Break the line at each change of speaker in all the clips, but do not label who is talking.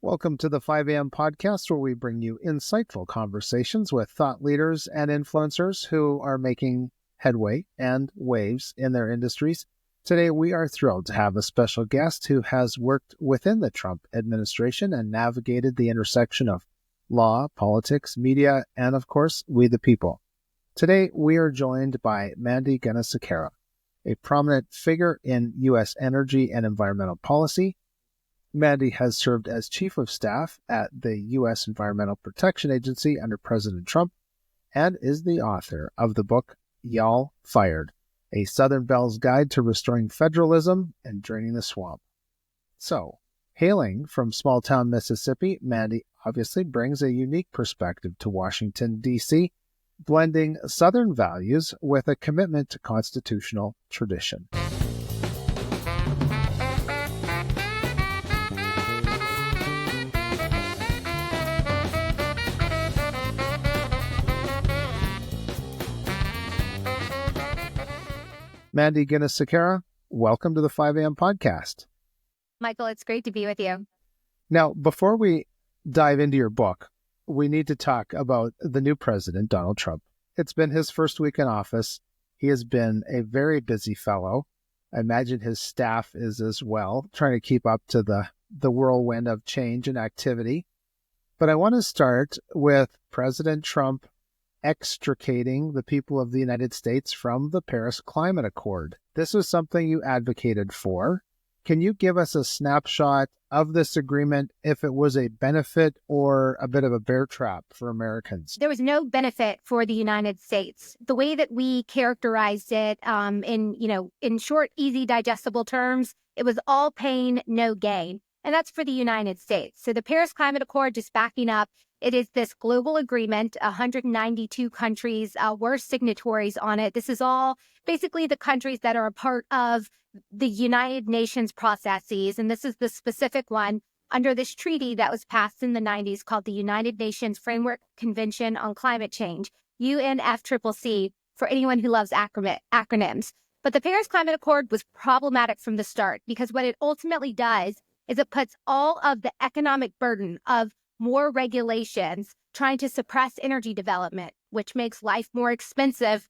Welcome to the 5 a.m. podcast, where we bring you insightful conversations with thought leaders and influencers who are making headway and waves in their industries. Today, we are thrilled to have a special guest who has worked within the Trump administration and navigated the intersection of law, politics, media, and of course, we the people. Today, we are joined by Mandy Gunasekara, a prominent figure in U.S. energy and environmental policy. Mandy has served as Chief of Staff at the U.S. Environmental Protection Agency under President Trump and is the author of the book Y'all Fired, a Southern Belle's Guide to Restoring Federalism and Draining the Swamp. So, hailing from small-town Mississippi, Mandy obviously brings a unique perspective to Washington, D.C., blending Southern values with a commitment to constitutional tradition. Mandy Gunasekara, welcome to the 5 a.m. podcast.
Michael, it's great to be with you.
Now, before we dive into your book, we need to talk about the new president, Donald Trump. It's been his first week in office. He has been a very busy fellow. I imagine his staff is as well, trying to keep up to the whirlwind of change and activity. But I want to start with President Trump extricating the people of the United States from the Paris Climate Accord. This was something you advocated for. Can you give us a snapshot of this agreement, if it was a benefit or a bit of a bear trap for Americans?
There was no benefit for the United States. The way that we characterized it in short, easy, digestible terms, it was all pain, no gain. And that's for the United States. So the Paris Climate Accord, just backing up, it is this global agreement. 192 countries were signatories on it. This is all basically the countries that are a part of the United Nations processes. And this is the specific one under this treaty that was passed in the 90s called the United Nations Framework Convention on Climate Change, UNFCCC, for anyone who loves acronyms. But the Paris Climate Accord was problematic from the start because what it ultimately does is it puts all of the economic burden of more regulations trying to suppress energy development, which makes life more expensive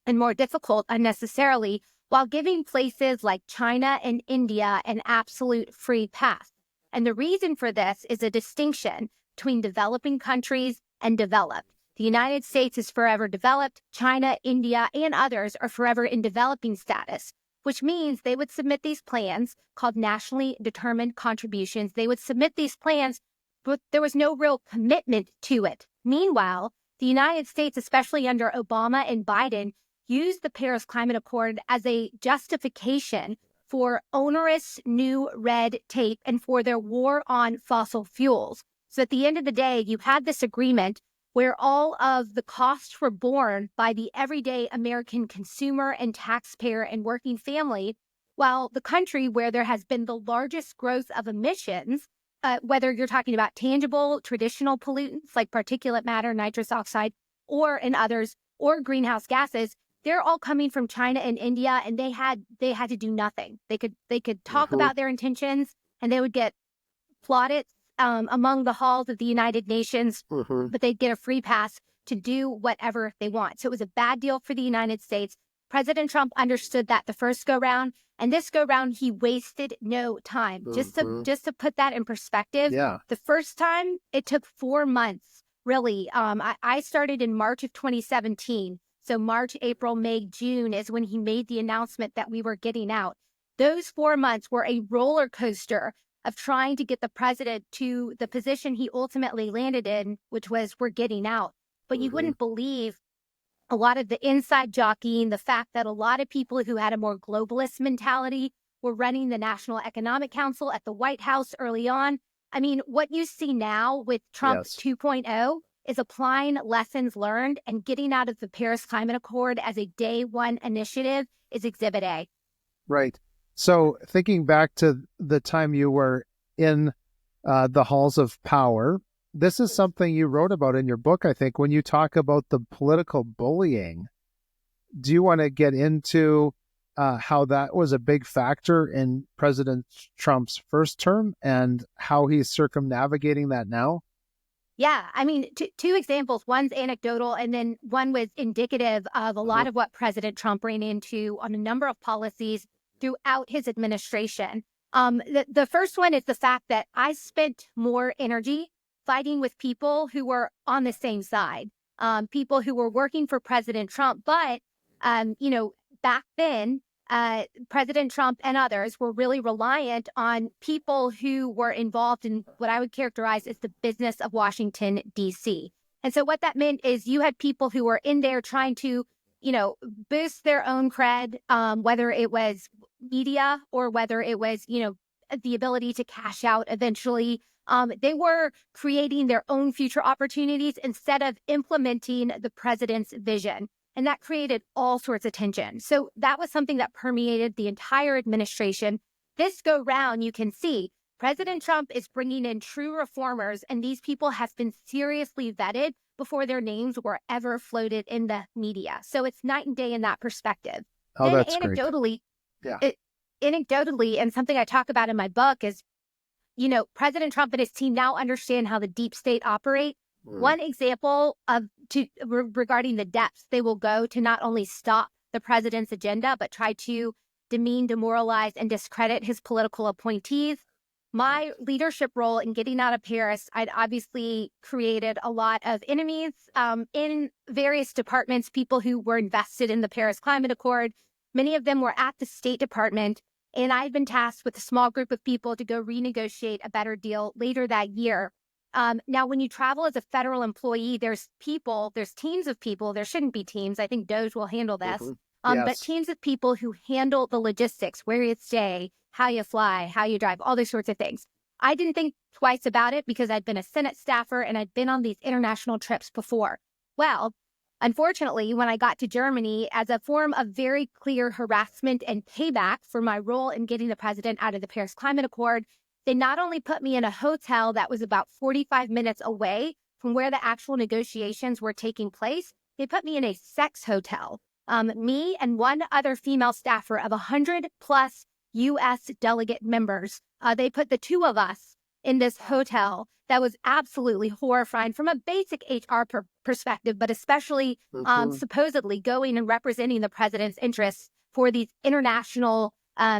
and more difficult unnecessarily, while giving places like China and India an absolute free pass. And the reason for this is a distinction between developing countries and developed. The United States is forever developed. China, India, and others are forever in developing status, which means they would submit these plans called nationally determined contributions. They would submit these plans, but there was no real commitment to it. Meanwhile, the United States, especially under Obama and Biden, used the Paris Climate Accord as a justification for onerous new red tape and for their war on fossil fuels. So at the end of the day, you had this agreement where all of the costs were borne by the everyday American consumer and taxpayer and working family, while the country where there has been the largest growth of emissions, whether you're talking about tangible, traditional pollutants like particulate matter, nitrous oxide, or in others, or greenhouse gases, they're all coming from China and India, and they had to do nothing. They could talk about their intentions, and they would get plaudits among the halls of the United Nations, but they'd get a free pass to do whatever they want. So it was a bad deal for the United States. President Trump understood that the first go round, and this go round he wasted no time. Just to put that in perspective, the first time it took 4 months. Really, I started in March of 2017. So March, April, May, June is when he made the announcement that we were getting out. Those 4 months were a roller coaster of trying to get the president to the position he ultimately landed in, which was we're getting out. But you wouldn't believe a lot of the inside jockeying, the fact that a lot of people who had a more globalist mentality were running the National Economic Council at the White House early on. I mean, what you see now with Trump 2.0 is applying lessons learned, and getting out of the Paris Climate Accord as a day one initiative is Exhibit A.
Right. So thinking back to the time you were in the halls of power, this is something you wrote about in your book, I think, when you talk about the political bullying. Do you want to get into how that was a big factor in President Trump's first term and how he's circumnavigating that now?
Yeah, I mean, two examples. One's anecdotal, and then one was indicative of a lot of what President Trump ran into on a number of policies throughout his administration. The first one is the fact that I spent more energy fighting with people who were on the same side, people who were working for President Trump. But, back then, President Trump and others were really reliant on people who were involved in what I would characterize as the business of Washington, D.C. And so what that meant is you had people who were in there trying to, boost their own cred, whether it was media or whether it was, the ability to cash out eventually. They were creating their own future opportunities instead of implementing the president's vision. And that created all sorts of tension. So that was something that permeated the entire administration. This go round, you can see President Trump is bringing in true reformers, and these people have been seriously vetted before their names were ever floated in the media. So it's night and day in that perspective.
Oh,
then
that's
anecdotally,
great.
Anecdotally, and something I talk about in my book is, President Trump and his team now understand how the deep state operate. One example regarding the depths they will go to not only stop the president's agenda, but try to demean, demoralize, and discredit his political appointees. My leadership role in getting out of Paris, I'd obviously created a lot of enemies in various departments, people who were invested in the Paris Climate Accord. Many of them were at the State Department, and I've been tasked with a small group of people to go renegotiate a better deal later that year. Now, when you travel as a federal employee, there's teams of people. There shouldn't be teams. I think DOJ will handle this.
Yes.
But teams of people who handle the logistics, where you stay, how you fly, how you drive, all those sorts of things. I didn't think twice about it because I'd been a Senate staffer and I'd been on these international trips before. Well, unfortunately, when I got to Germany, as a form of very clear harassment and payback for my role in getting the president out of the Paris Climate Accord, they not only put me in a hotel that was about 45 minutes away from where the actual negotiations were taking place, they put me in a sex hotel. Me and one other female staffer of 100 plus U.S. delegate members, they put the two of us in this hotel that was absolutely horrifying from a basic HR perspective, but especially supposedly going and representing the president's interests for these international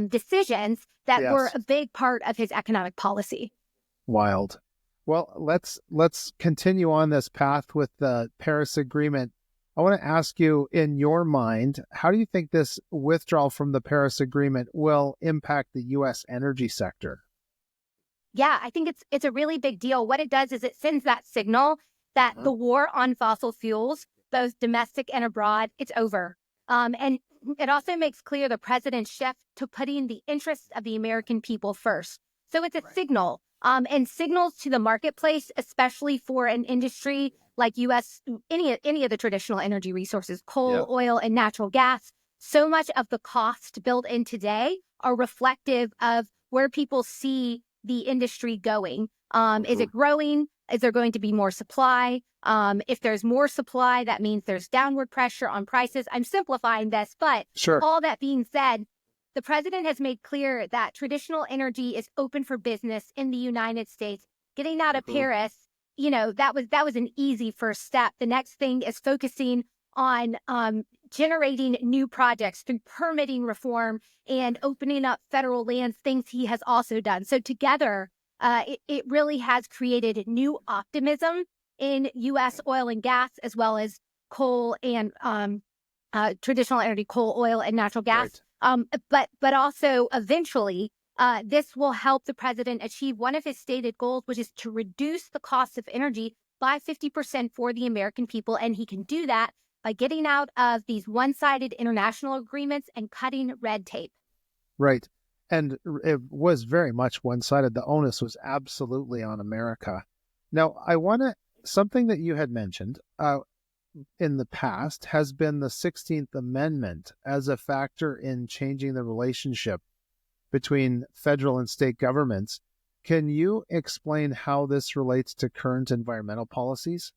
decisions that were a big part of his economic policy.
Wild. Well, let's continue on this path with the Paris Agreement. I want to ask you, in your mind, how do you think this withdrawal from the Paris Agreement will impact the U.S. energy sector?
Yeah, I think it's a really big deal. What it does is it sends that signal that the war on fossil fuels, both domestic and abroad, it's over. And it also makes clear the president's shift to putting the interests of the American people first. So it's a signal, and signals to the marketplace, especially for an industry like U.S., any of the traditional energy resources, coal, oil, and natural gas. So much of the cost built in today are reflective of where people see the industry going. Is it growing? Is there going to be more supply? If there's more supply, that means there's downward pressure on prices. I'm simplifying this, but all that being said, the president has made clear that traditional energy is open for business in the United States. Getting out of Paris, that was an easy first step. The next thing is focusing on generating new projects through permitting reform and opening up federal lands, things he has also done. So together, it really has created new optimism in U.S. oil and gas, as well as coal and traditional energy, coal, oil, and natural gas. But also eventually, this will help the president achieve one of his stated goals, which is to reduce the cost of energy by 50% for the American people. And he can do that by getting out of these one-sided international agreements and cutting red tape.
Right. And it was very much one-sided. The onus was absolutely on America. Now, something that you had mentioned in the past has been the 16th Amendment as a factor in changing the relationship between federal and state governments. Can you explain how this relates to current environmental policies?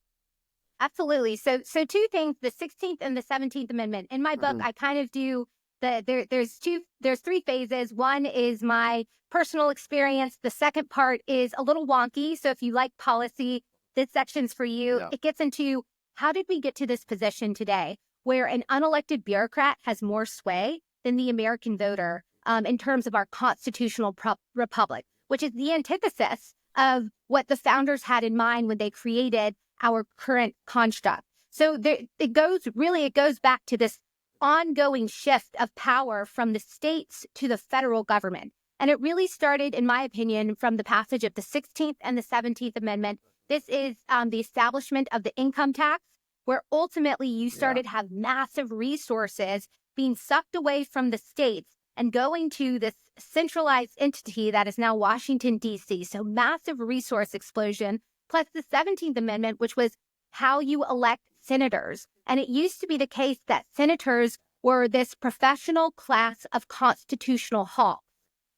Absolutely. So two things, the 16th and the 17th Amendment. In my book, I kind of do There's three phases. One is my personal experience. The second part is a little wonky. So if you like policy, this section's for you.
Yeah.
It gets into how did we get to this position today where an unelected bureaucrat has more sway than the American voter in terms of our constitutional republic, which is the antithesis of what the founders had in mind when they created our current construct. So it goes back to this ongoing shift of power from the states to the federal government. And it really started, in my opinion, from the passage of the 16th and the 17th Amendment. This is the establishment of the income tax, where ultimately you started to have massive resources being sucked away from the states and going to this centralized entity that is now Washington, D.C. So massive resource explosion, plus the 17th Amendment, which was how you elect senators. And it used to be the case that senators were this professional class of constitutional hawks.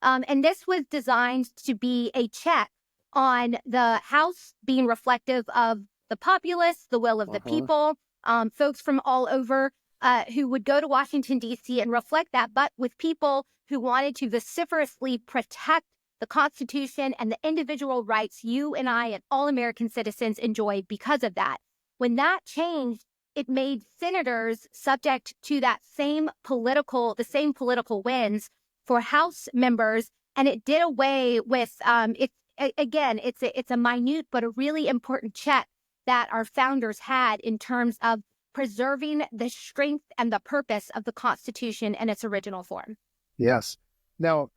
And this was designed to be a check on the House being reflective of the populace, the will of the people, folks from all over who would go to Washington, D.C. and reflect that, but with people who wanted to vociferously protect the Constitution and the individual rights you and I and all American citizens enjoy because of that. When that changed, it made senators subject to the same political winds for House members, and it did away with it's a minute but a really important check that our founders had in terms of preserving the strength and the purpose of the Constitution in its original form.
Yes. Now,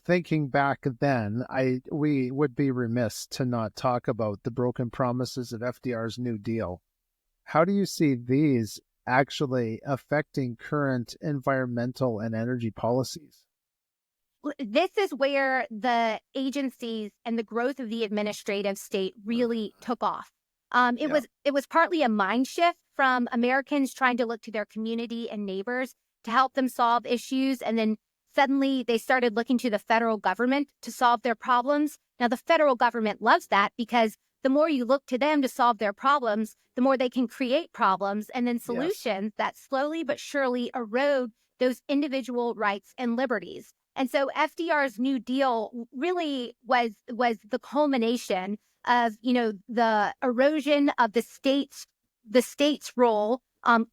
thinking back then, we would be remiss to not talk about the broken promises of FDR's New Deal. How do you see these actually affecting current environmental and energy policies?
This is where the agencies and the growth of the administrative state really took off. It was partly a mind shift from Americans trying to look to their community and neighbors to help them solve issues, and then suddenly they started looking to the federal government to solve their problems. Now, the federal government loves that because the more you look to them to solve their problems, the more they can create problems and then solutions that slowly but surely erode those individual rights and liberties. And so FDR's New Deal really was the culmination of, the erosion of the state's role,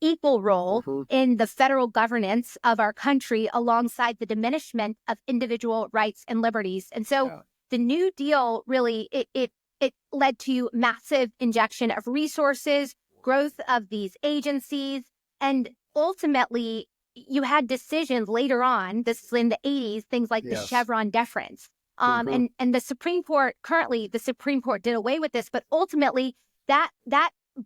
equal role in the federal governance of our country, alongside the diminishment of individual rights and liberties. And so the New Deal really, it led to massive injection of resources, growth of these agencies, and ultimately you had decisions later on, this is in the 80s, things like the Chevron deference. And the Supreme Court, currently the Supreme Court did away with this, but ultimately that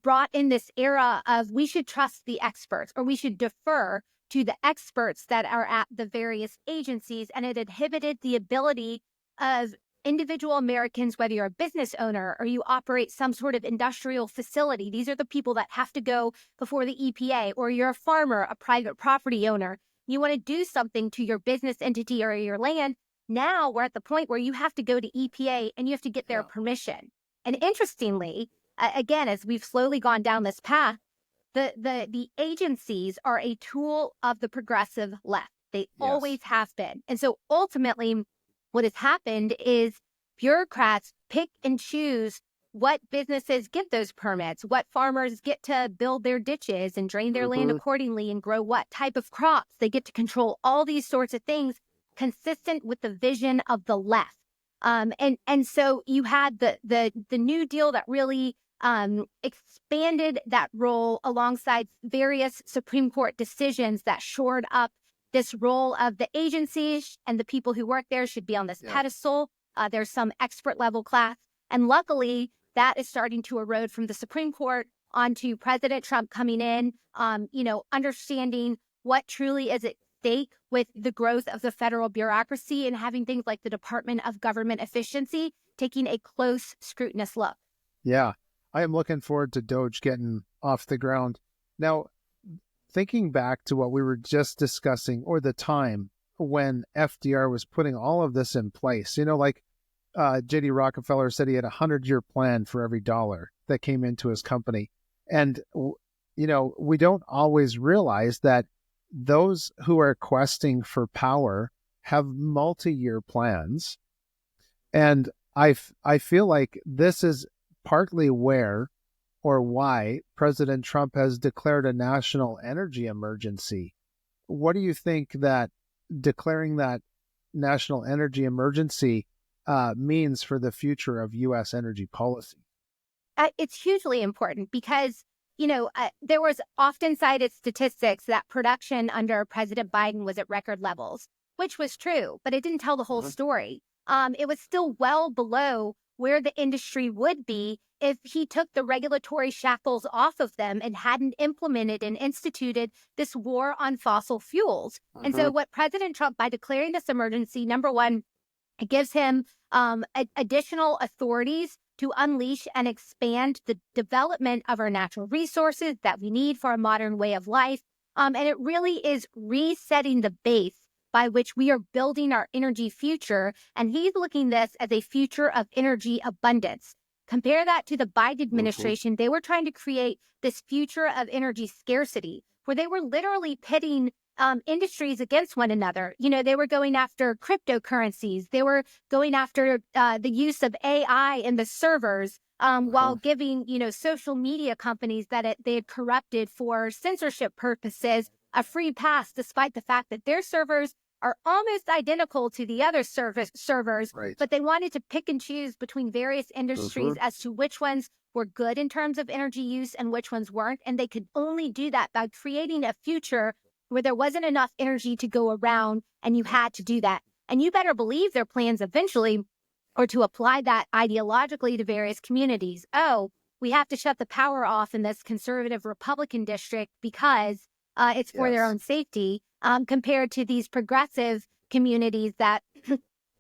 brought in this era of we should trust the experts, or we should defer to the experts that are at the various agencies. And it inhibited the ability of individual Americans, whether you're a business owner or you operate some sort of industrial facility. These are the people that have to go before the EPA, or you're a farmer, a private property owner. You want to do something to your business entity or your land. Now we're at the point where you have to go to EPA and you have to get their permission. And interestingly, again, as we've slowly gone down this path, the agencies are a tool of the progressive left. They always have been. And so ultimately, what has happened is bureaucrats pick and choose what businesses get those permits, what farmers get to build their ditches and drain their land accordingly and grow what type of crops. They get to control all these sorts of things consistent with the vision of the left. And so you had the New Deal that really expanded that role alongside various Supreme Court decisions that shored up this role of the agencies, and the people who work there should be on this pedestal. There's some expert level class. And luckily, that is starting to erode from the Supreme Court onto President Trump coming in, understanding what truly is at stake with the growth of the federal bureaucracy, and having things like the Department of Government Efficiency taking a close, scrutinous look.
Yeah, I am looking forward to DOGE getting off the ground. Now, thinking back to what we were just discussing, or the time when FDR was putting all of this in place, J.D. Rockefeller said he had a 100-year plan for every dollar that came into his company. And, we don't always realize that those who are questing for power have multi-year plans. And I feel like this is partly where or why President Trump has declared a national energy emergency. What do you think that declaring that national energy emergency means for the future of U.S. energy policy?
It's hugely important because, there was often cited statistics that production under President Biden was at record levels, which was true, but it didn't tell the whole story. It was still well below where the industry would be if he took the regulatory shackles off of them and hadn't implemented and instituted this war on fossil fuels. And so what President Trump, by declaring this emergency, number one, it gives him additional authorities to unleash and expand the development of our natural resources that we need for a modern way of life. And it really is resetting the base by which we are building our energy future. And he's looking this as a future of energy abundance. Compare that to the Biden administration. They were trying to create this future of energy scarcity, where they were literally pitting industries against one another. They were going after cryptocurrencies. They were going after the use of AI in the servers, while giving, social media companies that they had corrupted for censorship purposes a free pass, despite the fact that their servers are almost identical to the other servers,
Right.
but they wanted to pick and choose between various industries as to which ones were good in terms of energy use and which ones weren't. And they could only do that by creating a future where there wasn't enough energy to go around and you had to do that. And you better believe their plans eventually are to apply that ideologically to various communities. Oh, we have to shut the power off in this conservative Republican district because it's for their own safety, compared to these progressive communities that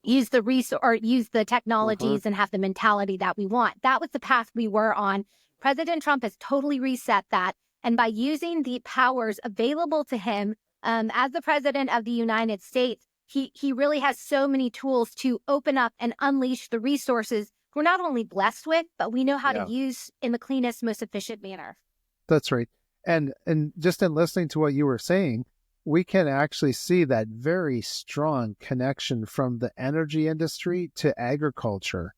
use the technologies and have the mentality that we want. That was the path we were on. President Trump has totally reset that. And by using the powers available to him as the president of the United States, he really has so many tools to open up and unleash the resources we're not only blessed with, but we know how to use in the cleanest, most efficient manner.
That's right. And just in listening to what you were saying, we can actually see that very strong connection from the energy industry to agriculture,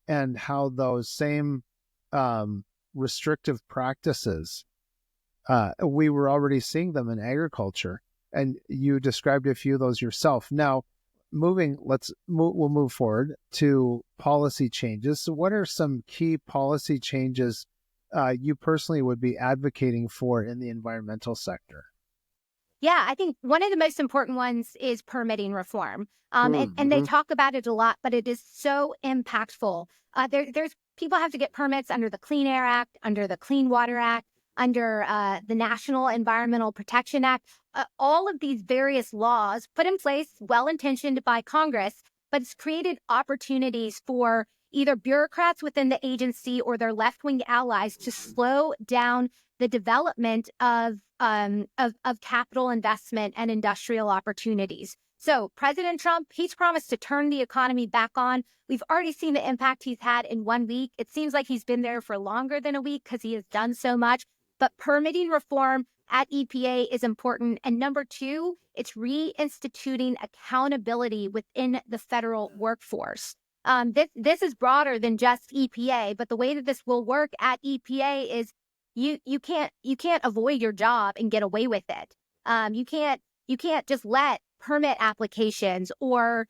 and how those same restrictive practices, we were already seeing them in agriculture. And you described a few of those yourself. Now, we'll move forward to policy changes. So what are some key policy changes you personally would be advocating for in the environmental sector?
Yeah, I think one of the most important ones is permitting reform. And they talk about it a lot, but it is so impactful. There's people have to get permits under the Clean Air Act, under the Clean Water Act, under the National Environmental Protection Act. All of these various laws put in place, well-intentioned by Congress, but it's created opportunities for either bureaucrats within the agency or their left-wing allies to slow down the development of capital investment and industrial opportunities. So President Trump, he's promised to turn the economy back on. We've already seen the impact he's had in 1 week. It seems like he's been there for longer than a week because he has done so much. But permitting reform at EPA is important. And number two, it's reinstituting accountability within the federal workforce. This is broader than just EPA, but the way that this will work at EPA is you can't avoid your job and get away with it. You can't just let permit applications or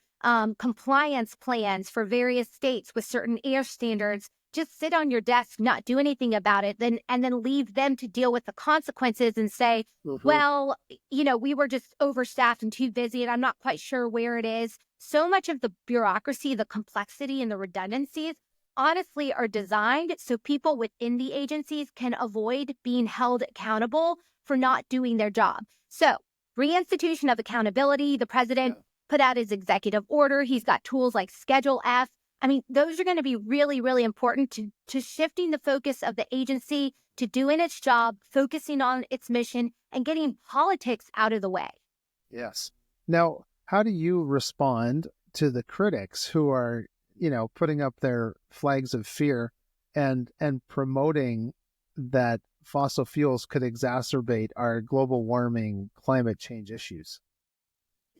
compliance plans for various states with certain air standards just sit on your desk, not do anything about it, and then leave them to deal with the consequences and say, well, we were just overstaffed and too busy, and I'm not quite sure where it is. So much of the bureaucracy, the complexity, and the redundancies honestly are designed so people within the agencies can avoid being held accountable for not doing their job. So reinstitution of accountability, the president put out his executive order. He's got tools like Schedule F. I mean, those are going to be really, really important to shifting the focus of the agency to doing its job, focusing on its mission, and getting politics out of the way.
Yes. Now, how do you respond to the critics who are, putting up their flags of fear and promoting that fossil fuels could exacerbate our global warming climate change issues?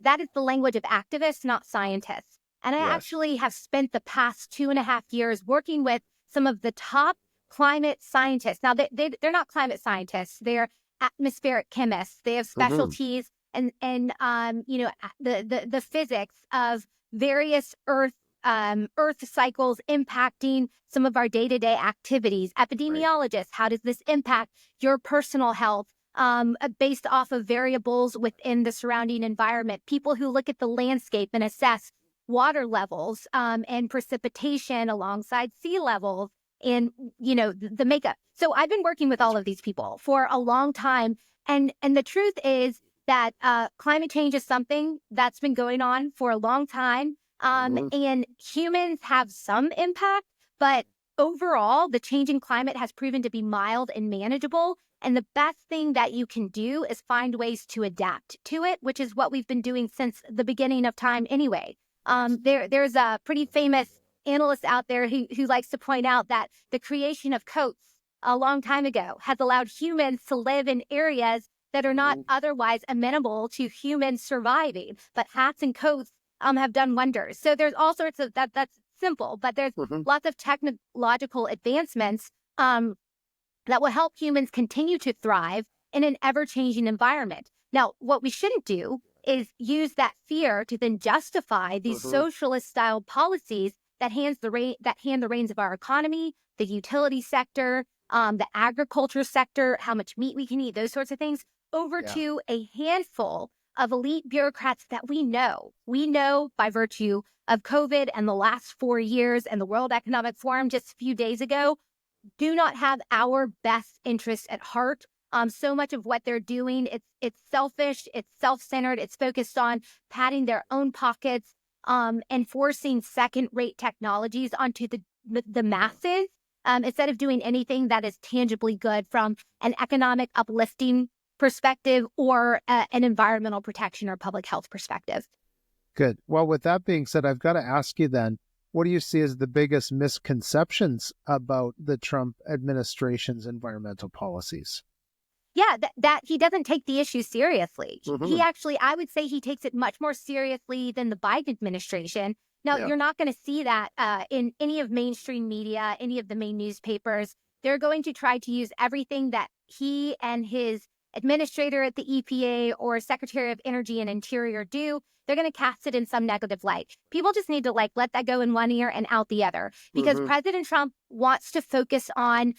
That is the language of activists, not scientists. And I
Yes.
actually have spent the past 2.5 years working with some of the top climate scientists. Now, they're not climate scientists, they're atmospheric chemists. They have
Hmm.
specialties the physics of various Earth cycles impacting some of our day-to-day activities.
Right.
Epidemiologists, how does this impact your personal health? Based off of variables within the surrounding environment. People who look at the landscape and assess water levels and precipitation alongside sea levels and, the makeup. So I've been working with all of these people for a long time. And the truth is that climate change is something that's been going on for a long time.
Hmm.
And humans have some impact, but overall, the changing climate has proven to be mild and manageable. And the best thing that you can do is find ways to adapt to it, which is what we've been doing since the beginning of time anyway.
Yes.
There's a pretty famous analyst out there who likes to point out that the creation of coats a long time ago has allowed humans to live in areas that are not
Hmm.
otherwise amenable to humans surviving. But hats and coats have done wonders. So there's all sorts of that's simple, but there's
Hmm.
lots of technological advancements that will help humans continue to thrive in an ever-changing environment. Now, what we shouldn't do is use that fear to then justify these
Hmm.
socialist-style policies that hand the reins of our economy, the utility sector, the agriculture sector, how much meat we can eat, those sorts of things, over
Yeah.
to a handful of elite bureaucrats that we know by virtue of COVID and the last 4 years and the World Economic Forum just a few days ago do not have our best interests at heart. So much of what they're doing, it's selfish, it's self-centered, it's focused on padding their own pockets, and forcing second-rate technologies onto the masses, instead of doing anything that is tangibly good from an economic uplifting perspective or an environmental protection or public health perspective.
Good. Well, with that being said, I've got to ask you then, what do you see as the biggest misconceptions about the Trump administration's environmental policies?
Yeah, that he doesn't take the issue seriously. He
Hmm.
actually, I would say he takes it much more seriously than the Biden administration. Now,
Yeah.
you're not going to see that in any of mainstream media, any of the main newspapers. They're going to try to use everything that he and his administrator at the EPA or Secretary of Energy and Interior do. They're going to cast it in some negative light. People just need to let that go in one ear and out the other because
Hmm.
President Trump wants to focus on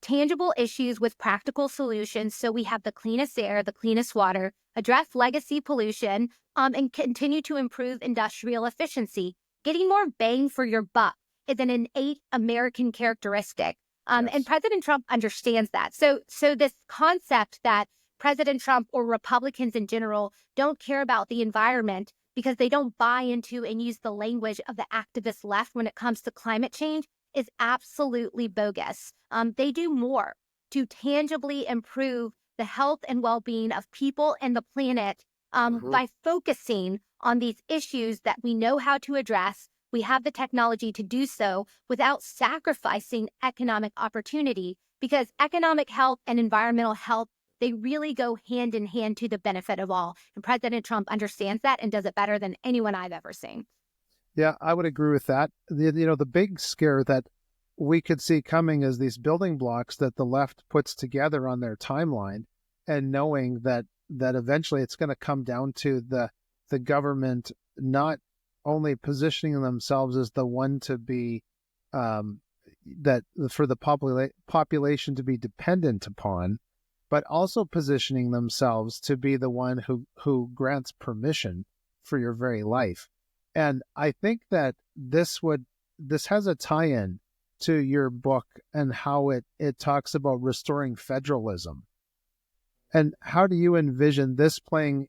tangible issues with practical solutions. So we have the cleanest air, the cleanest water, address legacy pollution, and continue to improve industrial efficiency. Getting more bang for your buck is an innate American characteristic. And
Yes.
President Trump understands that. So this concept that President Trump or Republicans in general don't care about the environment because they don't buy into and use the language of the activist left when it comes to climate change is absolutely bogus. They do more to tangibly improve the health and well-being of people and the planet
Hmm.
by focusing on these issues that we know how to address. We have the technology to do so without sacrificing economic opportunity because economic health and environmental health, they really go hand in hand to the benefit of all. And President Trump understands that and does it better than anyone I've ever seen.
Yeah, I would agree with that. The big scare that we could see coming is these building blocks that the left puts together on their timeline, and knowing that eventually it's going to come down to the government not only positioning themselves as the one to be um, that for the population to be dependent upon, but also positioning themselves to be the one who grants permission for your very life. And I think that this has a tie-in to your book and how it talks about restoring federalism. And how do you envision this playing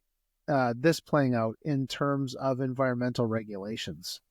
out in terms of environmental regulations?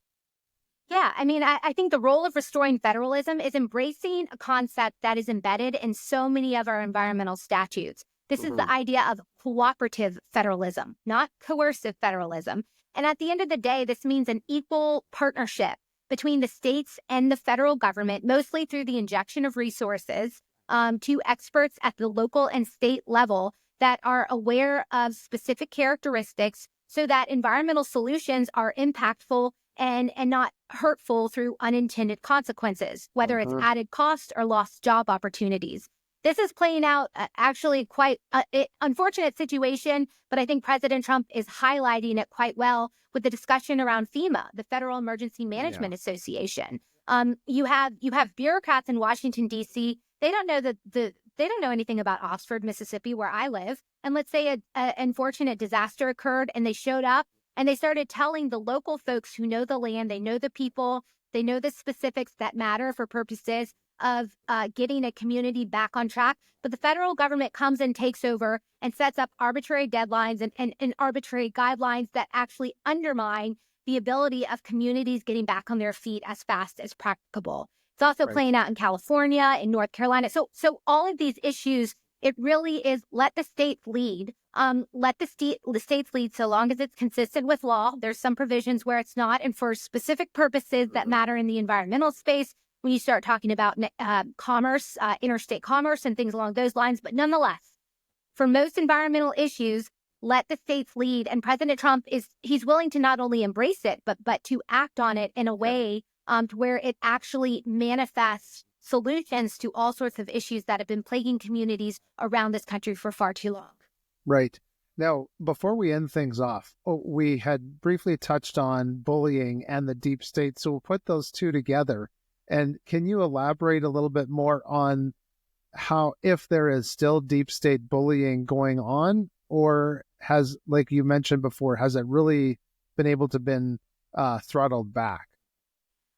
Yeah, I mean, I think the role of restoring federalism is embracing a concept that is embedded in so many of our environmental statutes. This is the
Hmm.
idea of cooperative federalism, not coercive federalism. And at the end of the day, this means an equal partnership between the states and the federal government, mostly through the injection of resources, to experts at the local and state level that are aware of specific characteristics so that environmental solutions are impactful and not hurtful through unintended consequences, whether it's added cost or lost job opportunities. This is playing out actually quite unfortunate situation, but I think President Trump is highlighting it quite well with the discussion around FEMA, the Federal Emergency Management Association. You have bureaucrats in Washington, D.C. They don't know they don't know anything about Oxford, Mississippi, where I live. And let's say an unfortunate disaster occurred and they showed up and they started telling the local folks who know the land, they know the people, they know the specifics that matter for purposes of getting a community back on track. But the federal government comes and takes over and sets up arbitrary deadlines and arbitrary guidelines that actually undermine the ability of communities getting back on their feet as fast as practicable. It's also playing out in California, in North Carolina. So all of these issues, it really is let the states lead. Let the states lead so long as it's consistent with law. There's some provisions where it's not, and for specific purposes that matter in the environmental space, when you start talking about commerce, interstate commerce and things along those lines. But nonetheless, for most environmental issues, let the states lead. And President Trump he's willing to not only embrace it, but to act on it in a way to where it actually manifests solutions to all sorts of issues that have been plaguing communities around this country for far too long.
Right. Now, before we end things off, we had briefly touched on bullying and the deep state. So we'll put those two together. And can you elaborate a little bit more on how, if there is still deep state bullying going on, or has, like you mentioned before, has it really been able to been throttled back?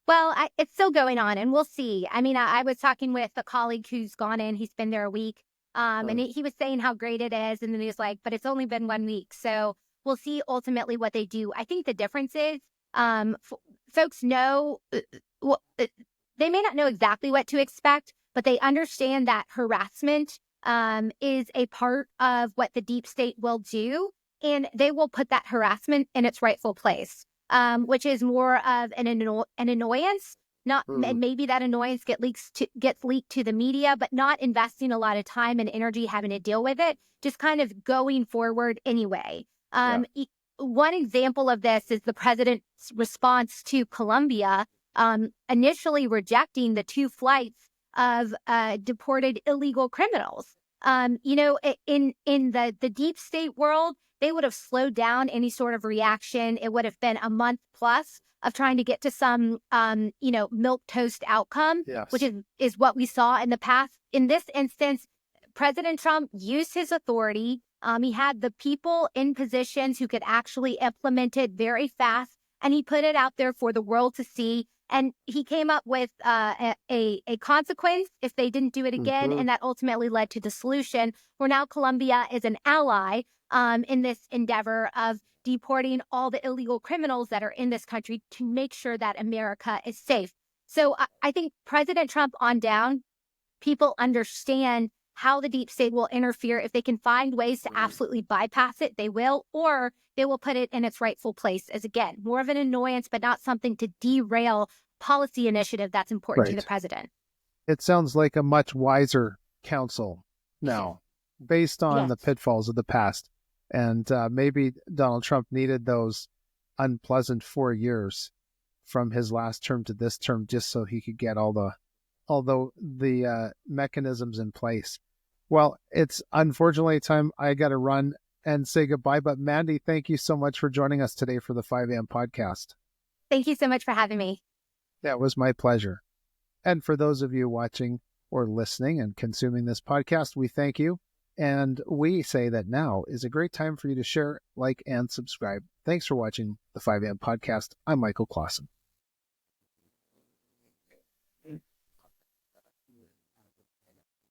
Well, it's still going on, and we'll see. I mean, I was talking with a colleague who's gone in. He's been there a week, and he was saying how great it is, and then he was like, but it's only been 1 week. So we'll see ultimately what they do. I think the difference is folks know they may not know exactly what to expect, but they understand that harassment is a part of what the deep state will do, and they will put that harassment in its rightful place, which is more of an annoyance. Not and maybe that annoyance gets leaked to the media, but not investing a lot of time and energy having to deal with it, just kind of going forward anyway. One example of this is the president's response to Colombia, initially rejecting the 2 flights of deported illegal criminals. In the deep state world, they would have slowed down any sort of reaction. It would have been a month plus of trying to get to some, milquetoast outcome, which is what we saw in the past. In this instance, President Trump used his authority. He had the people in positions who could actually implement it very fast, and he put it out there for the world to see. And he came up with a consequence if they didn't do it again, and that ultimately led to the solution, where now Colombia is an ally in this endeavor of deporting all the illegal criminals that are in this country to make sure that America is safe. So I think President Trump on down, people understand how the deep state will interfere. If they can find ways to absolutely bypass it, they will, or they will put it in its rightful place as, again, more of an annoyance, but not something to derail policy initiative that's important to the president.
It sounds like a much wiser counsel now, based on the pitfalls of the past. And maybe Donald Trump needed those unpleasant 4 years from his last term to this term, just so he could get all the mechanisms in place. Well, it's unfortunately time I got to run and say goodbye. But Mandy, thank you so much for joining us today for the 5 a.m. podcast.
Thank you so much for having me.
That was my pleasure. And for those of you watching or listening and consuming this podcast, we thank you. And we say that now is a great time for you to share, like, and subscribe. Thanks for watching the 5 a.m. podcast. I'm Michael Clausen.